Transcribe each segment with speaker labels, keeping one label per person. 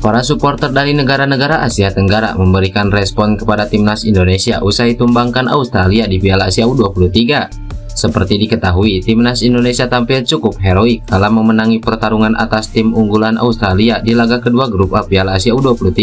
Speaker 1: Para supporter dari negara-negara Asia Tenggara memberikan respon kepada timnas Indonesia usai tumbangkan Australia di Piala Asia U23. Seperti diketahui, timnas Indonesia tampil cukup heroik kala memenangi pertarungan atas tim unggulan Australia di laga kedua grup A Piala Asia U23.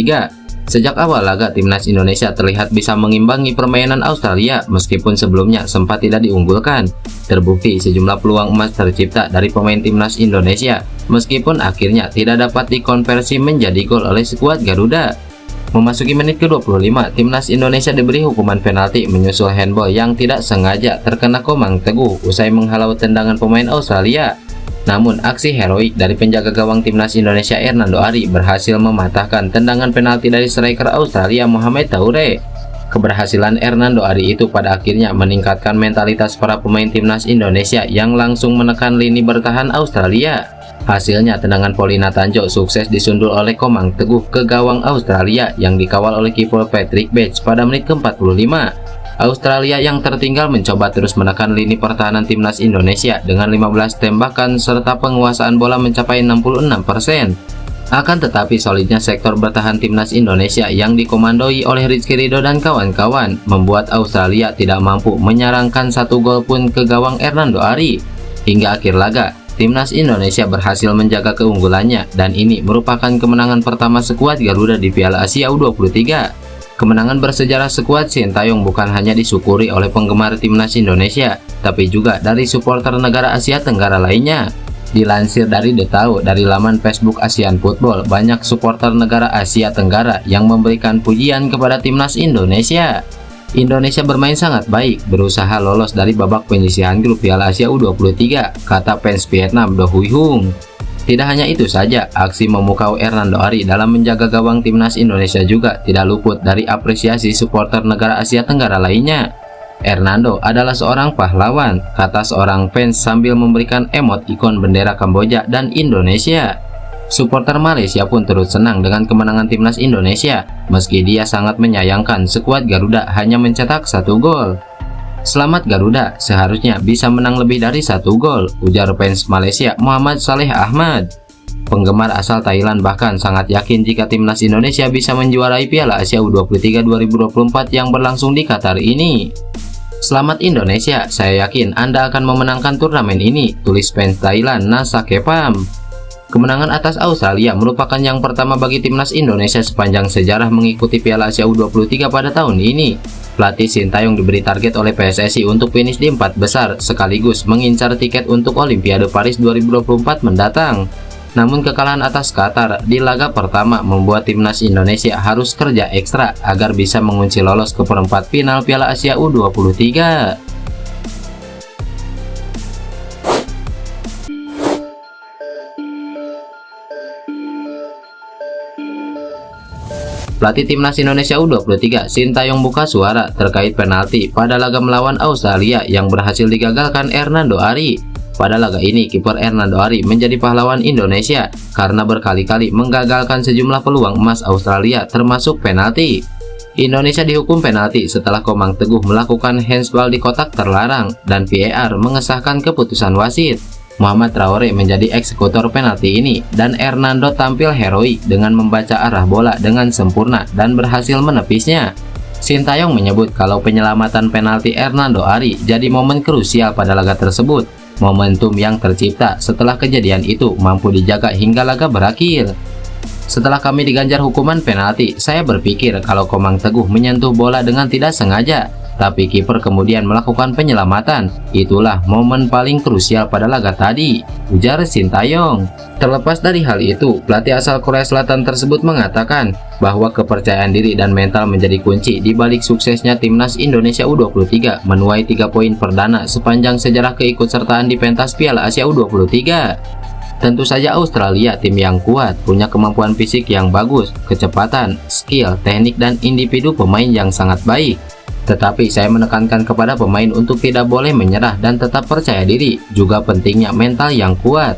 Speaker 1: Sejak awal laga, timnas Indonesia terlihat bisa mengimbangi permainan Australia meskipun sebelumnya sempat tidak diunggulkan. Terbukti sejumlah peluang emas tercipta dari pemain timnas Indonesia, meskipun akhirnya tidak dapat dikonversi menjadi gol oleh skuad Garuda. Memasuki menit ke-25, timnas Indonesia diberi hukuman penalti menyusul handball yang tidak sengaja terkena Komang Teguh usai menghalau tendangan pemain Australia. Namun, aksi heroik dari penjaga gawang timnas Indonesia Hernando Ari berhasil mematahkan tendangan penalti dari striker Australia Mohamed Toure. Keberhasilan Hernando Ari itu pada akhirnya meningkatkan mentalitas para pemain timnas Indonesia yang langsung menekan lini bertahan Australia. Hasilnya, tendangan Paulina Tanjo sukses disundul oleh Komang Teguh ke gawang Australia yang dikawal oleh kiper Patrick Batch pada menit ke-45. Australia yang tertinggal mencoba terus menekan lini pertahanan timnas Indonesia dengan 15 tembakan serta penguasaan bola mencapai 66%. Akan tetapi solidnya sektor bertahan timnas Indonesia yang dikomandoi oleh Rizky Ridho dan kawan-kawan membuat Australia tidak mampu menyarangkan satu gol pun ke gawang Hernando Ari. Hingga akhir laga, timnas Indonesia berhasil menjaga keunggulannya dan ini merupakan kemenangan pertama skuad Garuda di Piala Asia U23. Kemenangan bersejarah skuad Sintayong bukan hanya disyukuri oleh penggemar timnas Indonesia, tapi juga dari supporter negara Asia Tenggara lainnya. Dilansir dari The Tahu dari laman Facebook ASEAN Football, banyak supporter negara Asia Tenggara yang memberikan pujian kepada timnas Indonesia. Indonesia bermain sangat baik, berusaha lolos dari babak penyisihan grup Piala Asia U23, kata fans Vietnam Do Huy Hung. Tidak hanya itu saja, aksi memukau Hernando Ari dalam menjaga gawang timnas Indonesia juga tidak luput dari apresiasi supporter negara Asia Tenggara lainnya. Hernando adalah seorang pahlawan, kata seorang fans sambil memberikan emot ikon bendera Kamboja dan Indonesia. Supporter Malaysia pun turut senang dengan kemenangan timnas Indonesia, meski dia sangat menyayangkan skuad Garuda hanya mencetak satu gol. Selamat Garuda, seharusnya bisa menang lebih dari satu gol, ujar fans Malaysia Muhammad Saleh Ahmad. Penggemar asal Thailand bahkan sangat yakin jika timnas Indonesia bisa menjuarai Piala Asia U23 2024 yang berlangsung di Qatar ini. Selamat Indonesia, saya yakin Anda akan memenangkan turnamen ini, tulis fans Thailand Nasa Kepam. Kemenangan atas Australia merupakan yang pertama bagi timnas Indonesia sepanjang sejarah mengikuti Piala Asia U23 pada tahun ini. Pelatih Sintayong diberi target oleh PSSI untuk finish di 4 besar sekaligus mengincar tiket untuk Olimpiade Paris 2024 mendatang. Namun kekalahan atas Qatar di laga pertama membuat timnas Indonesia harus kerja ekstra agar bisa mengunci lolos ke perempat final Piala Asia U23. Pelatih timnas Indonesia U23 Sintayong buka suara terkait penalti pada laga melawan Australia yang berhasil digagalkan Hernando Ari. Pada laga ini, kiper Hernando Ari menjadi pahlawan Indonesia karena berkali-kali menggagalkan sejumlah peluang emas Australia termasuk penalti. Indonesia dihukum penalti setelah Komang Teguh melakukan handsball di kotak terlarang dan VAR mengesahkan keputusan wasit. Muhammad Traore menjadi eksekutor penalti ini dan Hernando tampil heroik dengan membaca arah bola dengan sempurna dan berhasil menepisnya. Sintayong menyebut kalau penyelamatan penalti Hernando Ari jadi momen krusial pada laga tersebut. Momentum yang tercipta setelah kejadian itu mampu dijaga hingga laga berakhir. Setelah kami diganjar hukuman penalti, saya berpikir kalau Komang Teguh menyentuh bola dengan tidak sengaja, tapi kiper kemudian melakukan penyelamatan. Itulah momen paling krusial pada laga tadi, ujar Sintayong. Terlepas dari hal itu, pelatih asal Korea Selatan tersebut mengatakan bahwa kepercayaan diri dan mental menjadi kunci di balik suksesnya timnas Indonesia U23 menuai 3 poin perdana sepanjang sejarah keikutsertaan di pentas Piala Asia U23. Tentu saja Australia tim yang kuat, punya kemampuan fisik yang bagus, kecepatan, skill, teknik dan individu pemain yang sangat baik. Tetapi saya menekankan kepada pemain untuk tidak boleh menyerah dan tetap percaya diri, juga pentingnya mental yang kuat.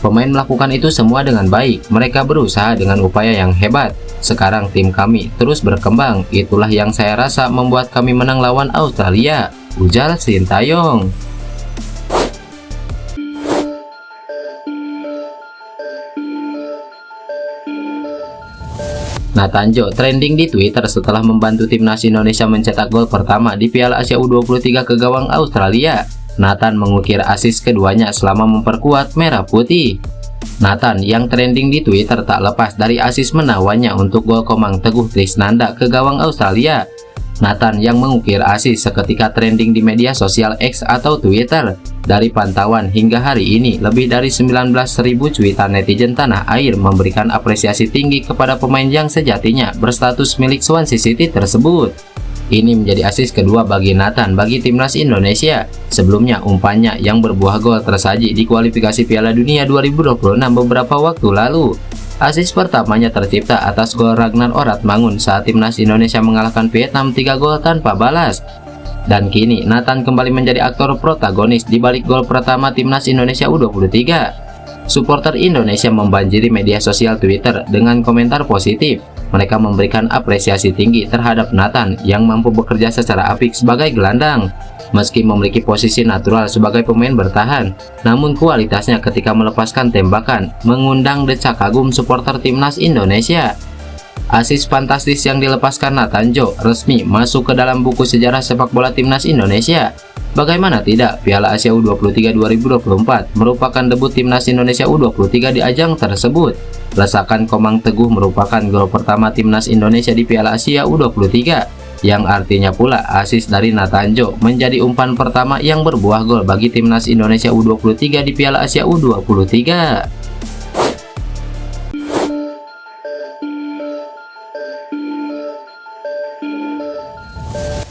Speaker 1: Pemain melakukan itu semua dengan baik, mereka berusaha dengan upaya yang hebat. Sekarang tim kami terus berkembang, itulah yang saya rasa membuat kami menang lawan Australia, ujar Sintayong. Nathan Joe trending di Twitter setelah membantu timnas Indonesia mencetak gol pertama di Piala Asia U23 ke gawang Australia. Nathan mengukir assist keduanya selama memperkuat Merah Putih. Nathan yang trending di Twitter tak lepas dari assist menawannya untuk gol Komang Teguh Trisnanda ke gawang Australia. Nathan yang mengukir assist seketika trending di media sosial X atau Twitter. Dari pantauan hingga hari ini, lebih dari 19.000 cuitan netizen tanah air memberikan apresiasi tinggi kepada pemain yang sejatinya berstatus milik Swansea City tersebut. Ini menjadi assist kedua bagi Nathan bagi timnas Indonesia. Sebelumnya umpannya yang berbuah gol tersaji di kualifikasi Piala Dunia 2026 beberapa waktu lalu. Assist pertamanya tercipta atas gol Ragnar Oratmangun saat timnas Indonesia mengalahkan Vietnam 3 gol tanpa balas. Dan kini Nathan kembali menjadi aktor protagonis di balik gol pertama timnas Indonesia U23. Supporter Indonesia membanjiri media sosial Twitter dengan komentar positif. Mereka memberikan apresiasi tinggi terhadap Nathan yang mampu bekerja secara apik sebagai gelandang. Meski memiliki posisi natural sebagai pemain bertahan, namun kualitasnya ketika melepaskan tembakan mengundang decak kagum supporter timnas Indonesia. Assist fantastis yang dilepaskan Nathan Joe resmi masuk ke dalam buku sejarah sepak bola timnas Indonesia. Bagaimana tidak, Piala Asia U23 2024 merupakan debut timnas Indonesia U23 di ajang tersebut. Lesakan Komang Teguh merupakan gol pertama timnas Indonesia di Piala Asia U23, yang artinya pula assist dari Nathan Joe menjadi umpan pertama yang berbuah gol bagi timnas Indonesia U23 di Piala Asia U23.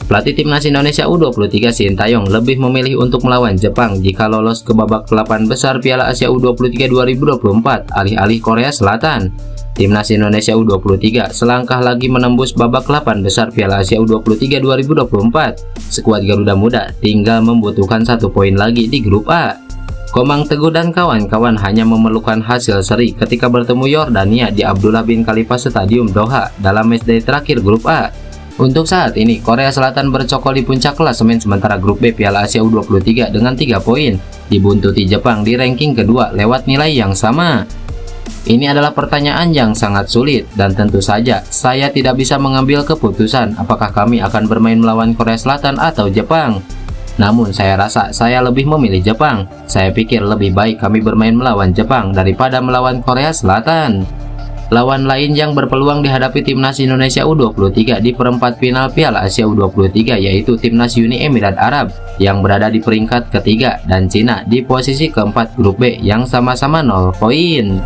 Speaker 1: Pelatih timnas Indonesia U23 Sintayong lebih memilih untuk melawan Jepang jika lolos ke babak 8 besar Piala Asia U23 2024 alih-alih Korea Selatan. Timnas Indonesia U23 selangkah lagi menembus babak 8 besar Piala Asia U23 2024. Skuad Garuda Muda tinggal membutuhkan 1 poin lagi di grup A. Komang Teguh dan kawan-kawan hanya memerlukan hasil seri ketika bertemu Yordania di Abdullah bin Khalifa Stadium Doha dalam matchday terakhir grup A. Untuk saat ini, Korea Selatan bercokol di puncak klasemen sementara grup B Piala Asia U23 dengan 3 poin, dibuntuti Jepang di ranking kedua lewat nilai yang sama. Ini adalah pertanyaan yang sangat sulit dan tentu saja saya tidak bisa mengambil keputusan apakah kami akan bermain melawan Korea Selatan atau Jepang. Namun saya rasa saya lebih memilih Jepang. Saya pikir lebih baik kami bermain melawan Jepang daripada melawan Korea Selatan. Lawan lain yang berpeluang dihadapi timnas Indonesia U23 di perempat final Piala Asia U23 yaitu timnas Uni Emirat Arab yang berada di peringkat ketiga dan Cina di posisi keempat grup B yang sama-sama 0 poin.